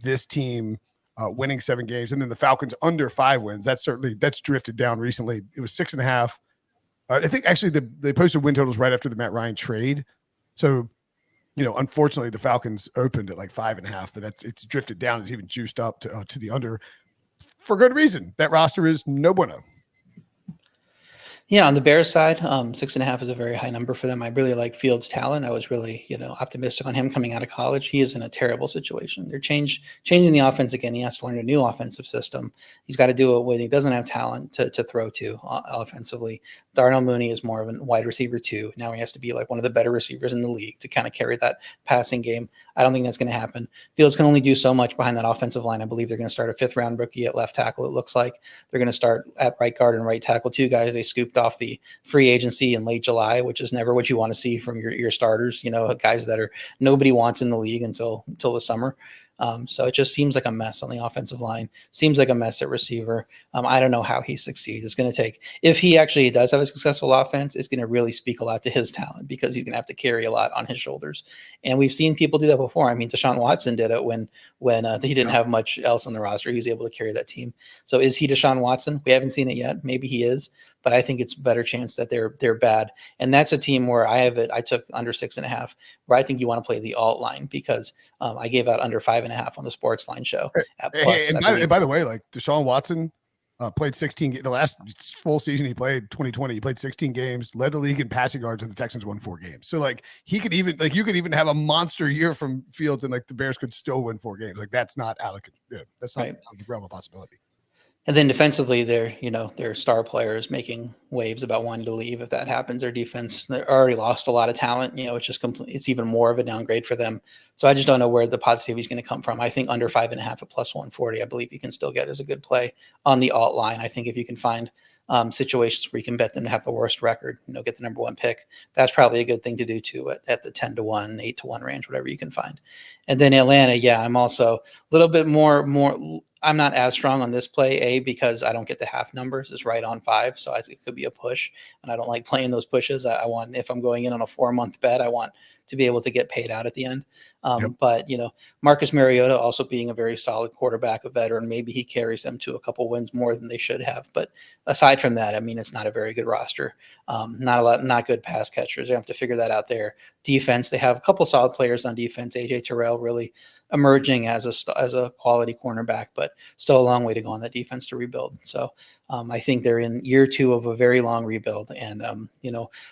this team winning 7 games. And then the Falcons under 5 wins. That's drifted down recently. It was 6.5. I think actually they posted win totals right after the Matt Ryan trade. So, unfortunately the Falcons opened at like 5.5, but it's drifted down. It's even juiced up to the under for good reason. That roster is no bueno. Yeah, on the Bears side, 6.5 is a very high number for them. I really like Fields' talent. I was really, optimistic on him coming out of college. He is in a terrible situation. They're changing the offense again. He has to learn a new offensive system. He's got to do it when he doesn't have talent to throw to offensively. Darnell Mooney is more of a wide receiver too. Now he has to be like one of the better receivers in the league to kind of carry that passing game. I don't think that's going to happen. Fields can only do so much behind that offensive line. I believe they're going to start a 5th-round rookie at left tackle. It looks like they're going to start at right guard and right tackle, 2 guys they scooped off the free agency in late July, which is never what you want to see from your starters, guys that nobody wants in the league until the summer. So it just seems like a mess on the offensive line. Seems like a mess at receiver. I don't know how he succeeds. It's going to take, if he actually does have a successful offense, it's going to really speak a lot to his talent because he's going to have to carry a lot on his shoulders. And we've seen people do that before. I mean, Deshaun Watson did it when he didn't have much else on the roster. He was able to carry that team. So is he Deshaun Watson? We haven't seen it yet. Maybe he is, but I think it's a better chance that they're bad. And that's a team where I took under 6.5, where I think you want to play the alt line because I gave out under 5.5 on the sports line show at plus. And by the way, like Deshaun Watson played 16 the last full season he played 2020. He played 16 games, led the league in passing yards, and the Texans won 4 games. So like you could even have a monster year from Fields, and like the Bears could still win 4 games. Like that's not out of that's not out of the realm of possibility. And then defensively, their star players making waves about wanting to leave. If that happens, their defense, they already lost a lot of talent. It's just it's even more of a downgrade for them. So I just don't know where the positivity is going to come from. I think under 5.5 at plus 140, I believe you can still get as a good play on the alt line. I think if you can find situations where you can bet them to have the worst record, get the number 1 pick, that's probably a good thing to do too at the 10-1, 8-1 range, whatever you can find. And then Atlanta, yeah, I'm also a little bit more. I'm not as strong on this play, because I don't get the half numbers. It's right on 5, so I think it could be a push, and I don't like playing those pushes. I want, if I'm going in on a 4-month bet, I want to be able to get paid out at the end. Yep. But, Marcus Mariota also being a very solid quarterback, a veteran, maybe he carries them to a couple wins more than they should have. But aside from that, I mean, it's not a very good roster. Not good pass catchers. They have to figure that out there. Defense, they have a couple solid players on defense. AJ Terrell really emerging as a quality cornerback, but still a long way to go on that defense to rebuild. So I think they're in year 2 of a very long rebuild. And,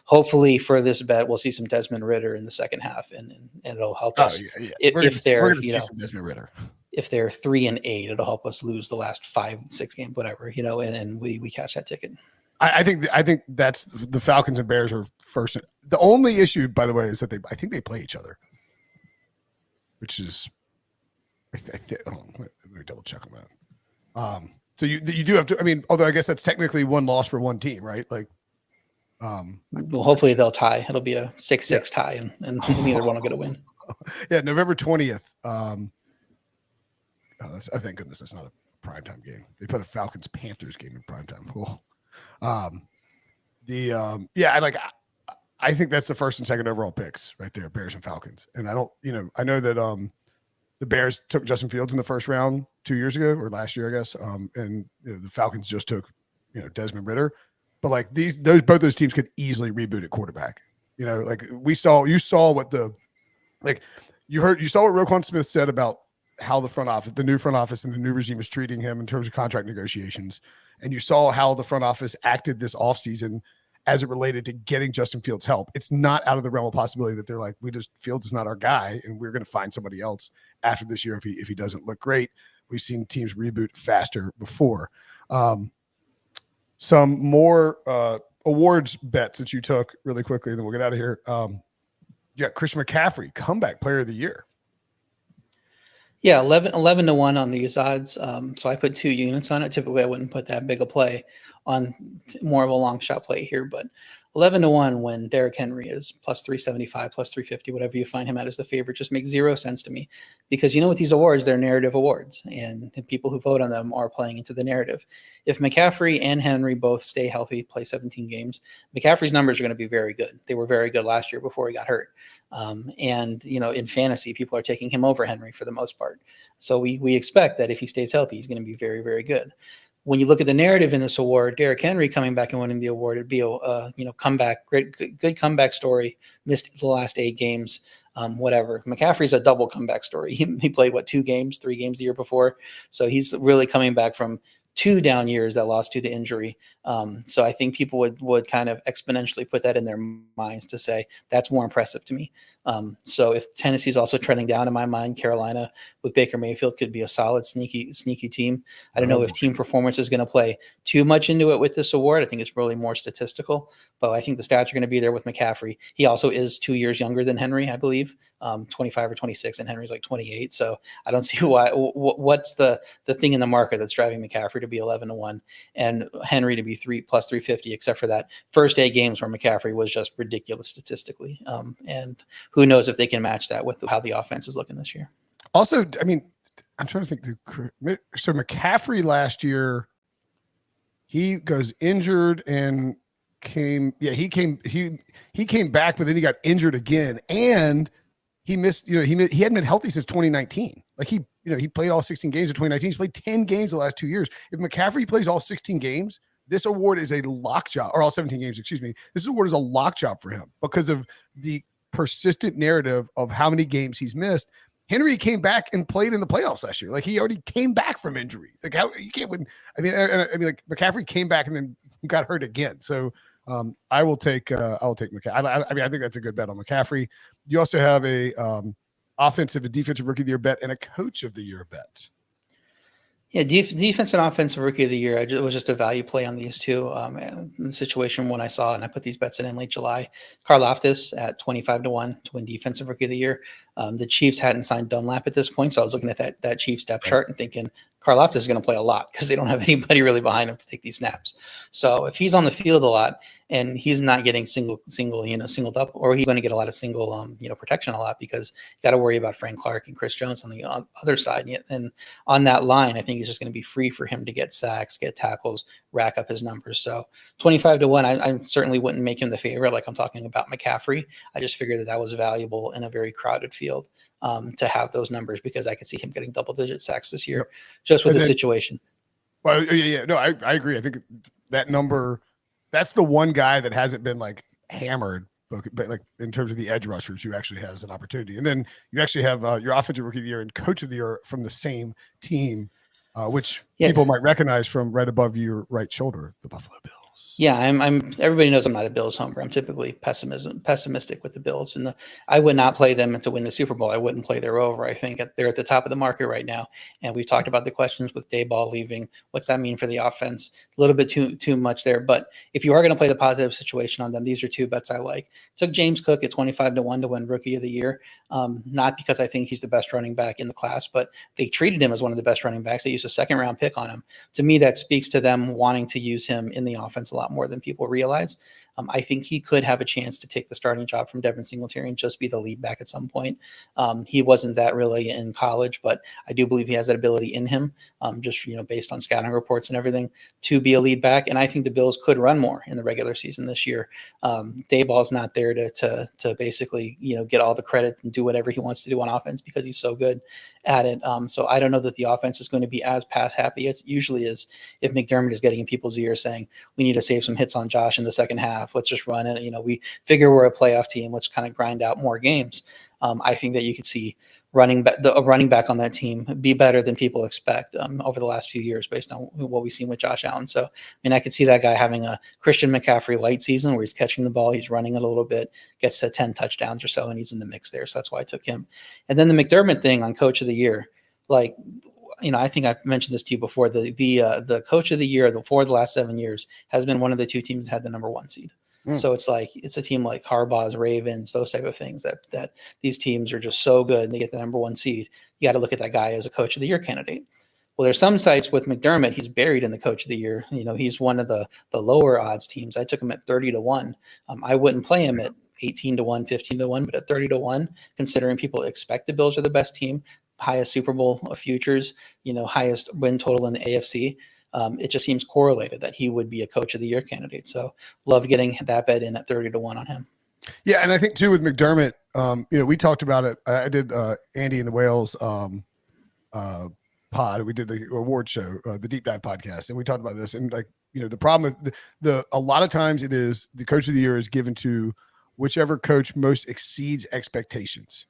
hopefully for this bet, we'll see some Desmond Ridder in the second half, and it'll help us. If they're, Desmond Ridder. If they're 3-8, it'll help us lose the last 5-6 games, whatever, and we catch that ticket. I think that's the Falcons and Bears are first. The only issue, by the way, is that I think they play each other, which is, let me double check on that. So you do have to. I mean, although I guess that's technically one loss for one team, right? Like, well, hopefully they'll tie. It'll be a 6-6 tie, and neither one will get a win. Yeah, November 20th. Thank goodness that's not a primetime game. They put a Falcons Panthers game in primetime. Cool. I think that's the first and second overall picks right there, Bears and Falcons. And I know that the Bears took Justin Fields in the first round 2 years ago or last year, I guess. And the Falcons just took Desmond Ridder. But like both those teams could easily reboot at quarterback. Like you saw what you saw what Roquan Smith said about how the new front office and the new regime is treating him in terms of contract negotiations. And you saw how the front office acted this offseason as it related to getting Justin Fields help. It's not out of the realm of possibility that they're like, Fields is not our guy, and we're going to find somebody else after this year if he doesn't look great. We've seen teams reboot faster before. Some more awards bets that you took really quickly, and then we'll get out of here. You got Christian McCaffrey, comeback player of the year. Yeah, 11 to 1 on these odds. So I put 2 units on it. Typically, I wouldn't put that big a play on, more of a long shot play here, but 11 to 1 when Derrick Henry is plus 375, plus 350, whatever you find him at as the favorite, just makes zero sense to me, because with these awards, they're narrative awards, and people who vote on them are playing into the narrative. If McCaffrey and Henry both stay healthy, play 17 games, McCaffrey's numbers are going to be very good. They were very good last year before he got hurt. In fantasy, people are taking him over Henry for the most part. So we expect that if he stays healthy, he's going to be very, very good. When you look at the narrative in this award, Derrick Henry coming back and winning the award, it'd be a comeback, good comeback story. Missed the last 8 games, whatever. McCaffrey's a double comeback story. He played 3 games the year before, so he's really coming back from 2 down years that lost due to injury. So I think people would kind of exponentially put that in their minds to say that's more impressive to me. So if Tennessee's also trending down in my mind, Carolina with Baker Mayfield could be a solid, sneaky team. I don't know if team performance is going to play too much into it with this award. I think it's really more statistical, but I think the stats are going to be there with McCaffrey. He also is 2 years younger than Henry, I believe, 25 or 26, and Henry's like 28. So I don't see what's the thing in the market that's driving McCaffrey to be 11 to 1 and Henry to be plus 350, except for that first 8 games where McCaffrey was just ridiculous statistically. And who knows if they can match that with how the offense is looking this year. Also, I mean, I'm trying to think. So McCaffrey last year, he goes injured and came back, but then he got injured again, and he missed. He hadn't been healthy since 2019. Like he played all 16 games in 2019. He's played 10 games the last 2 years. If McCaffrey plays all 16 games, this award is a lock job, or all 17 games, excuse me. This award is a lock job for him because of the persistent narrative of how many games he's missed. Henry came back and played in the playoffs last year. Like he already came back from injury. Like how you can't win. I mean, like McCaffrey came back and then got hurt again. So I will take McCaffrey. I think that's a good bet on McCaffrey. You also have a offensive and defensive rookie of the year bet and a coach of the year bet. Yeah, defense and offensive rookie of the year. It was just a value play on these two. In the situation when I saw it, and I put these bets in late July. Karlaftis at 25 to 1 to win defensive rookie of the year. The Chiefs hadn't signed Dunlap at this point, so I was looking at that Chiefs depth chart and thinking Karlaftis is going to play a lot because they don't have anybody really behind him to take these snaps. So if he's on the field a lot and he's not getting singled up, or he's going to get a lot of single, protection a lot, because you got to worry about Frank Clark and Chris Jones on the other side. And on that line, I think it's just going to be free for him to get sacks, get tackles, rack up his numbers. So 25-1, I certainly wouldn't make him the favorite like I'm talking about McCaffrey. I just figured that was valuable in a very crowded field to have those numbers, because I could see him getting double-digit sacks this year just with the situation. Well, yeah. No, I agree. I think that number, that's the one guy that hasn't been like hammered, but like in terms of the edge rushers, who actually has an opportunity. And then you actually have your offensive rookie of the year and coach of the year from the same team, which people might recognize from right above your right shoulder, the Buffalo Bills. Yeah, everybody knows I'm not a Bills homer. I'm typically pessimistic with the Bills, and I would not play them to win the Super Bowl. I wouldn't play their over. I think they're at the top of the market right now. And we've talked about the questions with Dayball leaving. What's that mean for the offense? A little bit too much there. But if you are going to play the positive situation on them, these are two bets I like. Took James Cook at 25-1 to win Rookie of the Year. Not because I think he's the best running back in the class, but they treated him as one of the best running backs. They used a second-round pick on him. To me, that speaks to them wanting to use him in the offense a lot more than people realize. I think he could have a chance to take the starting job from Devin Singletary and just be the lead back at some point. He wasn't that really in college, but I do believe he has that ability in him, just based on scouting reports and everything, to be a lead back. And I think the Bills could run more in the regular season this year. Dayball's not there to basically get all the credit and do whatever he wants to do on offense because he's so good at it. So I don't know that the offense is going to be as pass happy as it usually is if McDermott is getting in people's ears saying, we need to save some hits on Josh in the second half. Let's just run it. We figure we're a playoff team. Let's kind of grind out more games. I think that you could see running back on that team be better than people expect over the last few years based on what we've seen with Josh Allen. So, I could see that guy having a Christian McCaffrey light season where he's catching the ball, he's running it a little bit, gets to 10 touchdowns or so, and he's in the mix there. So that's why I took him. And then the McDermott thing on Coach of the Year, I think I've mentioned this to you before. The Coach of the Year for the last 7 years has been one of the two teams that had the number one seed. So it's a team like Harbaugh's Ravens, those type of things that these teams are just so good and they get the number one seed. You got to look at that guy as a Coach of the Year candidate. Well, there's some sites with McDermott, he's buried in the Coach of the Year. He's one of the lower odds teams. I took him at 30-1. I wouldn't play him at 18-1, 15-1, but at 30-1, considering people expect the Bills are the best team, highest Super Bowl futures, highest win total in the AFC. It just seems correlated that he would be a Coach of the Year candidate. So love getting that bet in at 30-1 on him. Yeah. And I think too, with McDermott, we talked about it. I did Andy and the Whales pod. We did the award show, the Deep Dive podcast. And we talked about this. And the problem with a lot of times it is the Coach of the Year is given to whichever coach most exceeds expectations.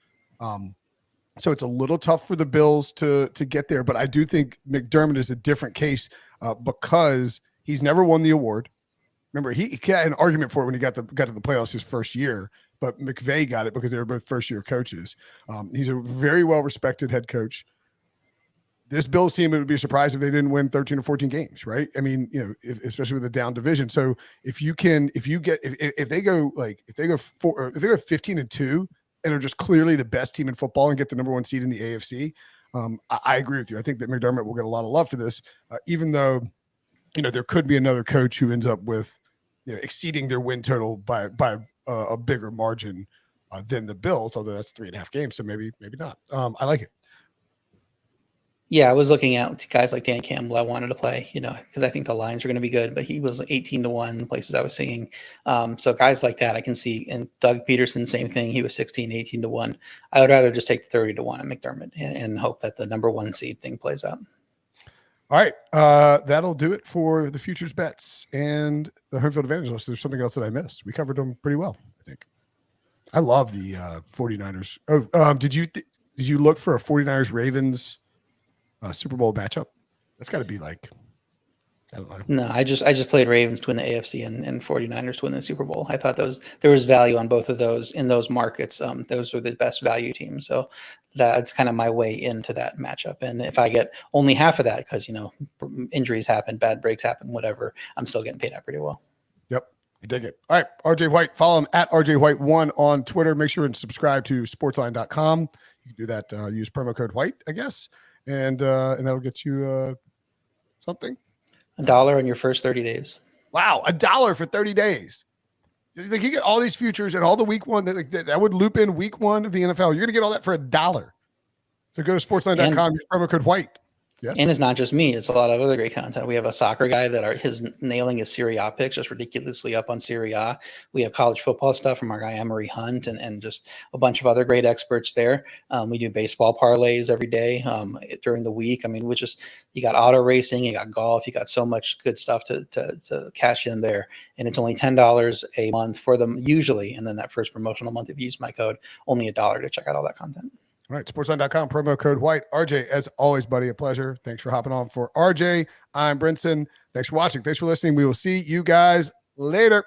So it's a little tough for the Bills to get there, but I do think McDermott is a different case because he's never won the award. Remember, he had an argument for it when he got to the playoffs his first year, but McVay got it because they were both first-year coaches. He's a very well-respected head coach. This Bills team, it would be surprised if they didn't win 13 or 14 games, right? Especially with the down division. So if they go 15-2. And are just clearly the best team in football and get the number one seed in the AFC. I agree with you. I think that McDermott will get a lot of love for this, even though, there could be another coach who ends up with, exceeding their win total by a bigger margin than the Bills, although that's 3.5 games. So maybe not. I like it. Yeah, I was looking at guys like Dan Campbell. I wanted to play, because I think the lines are going to be good, but he was 18-1 places I was seeing. So guys like that I can see. And Doug Peterson, same thing. He was 18-1. I would rather just take 30-1 at McDermott and hope that the number one seed thing plays out. All right. That'll do it for the futures bets and the home field advantage list. There's something else that I missed. We covered them pretty well, I think. I love the 49ers. Oh, did you look for a 49ers Ravens Super Bowl matchup? That's got to be I don't know. No, I just played Ravens to win the AFC and 49ers to win the Super Bowl. I thought there was value on both of those in those markets. Those were the best value teams. So that's kind of my way into that matchup. And if I get only half of that, because, injuries happen, bad breaks happen, whatever, I'm still getting paid out pretty well. Yep. I dig it. All right. RJ White, follow him at RJ White1 on Twitter. Make sure and subscribe to sportsline.com. You can do that. Use promo code White, I guess. and that'll get you something. $1 in your first 30 days. Wow, $1 for 30 days. Like you get all these futures and all the week one that would loop in week one of the NFL. You're gonna get all that for $1. So go to sportsline.com, use promo code WHITE. Yes. And it's not just me; it's a lot of other great content. We have a soccer guy that his nailing his Serie A picks just ridiculously up on Serie A. We have college football stuff from our guy Emery Hunt, and just a bunch of other great experts there. We do baseball parlays every day during the week. I mean, you got auto racing, you got golf, you got so much good stuff to cash in there. And it's only $10 a month for them usually, and then that first promotional month, if you use my code, only $1 to check out all that content. All right, sportsline.com, promo code WHITE. RJ, as always, buddy, a pleasure. Thanks for hopping on. For RJ, I'm Brinson. Thanks for watching. Thanks for listening. We will see you guys later.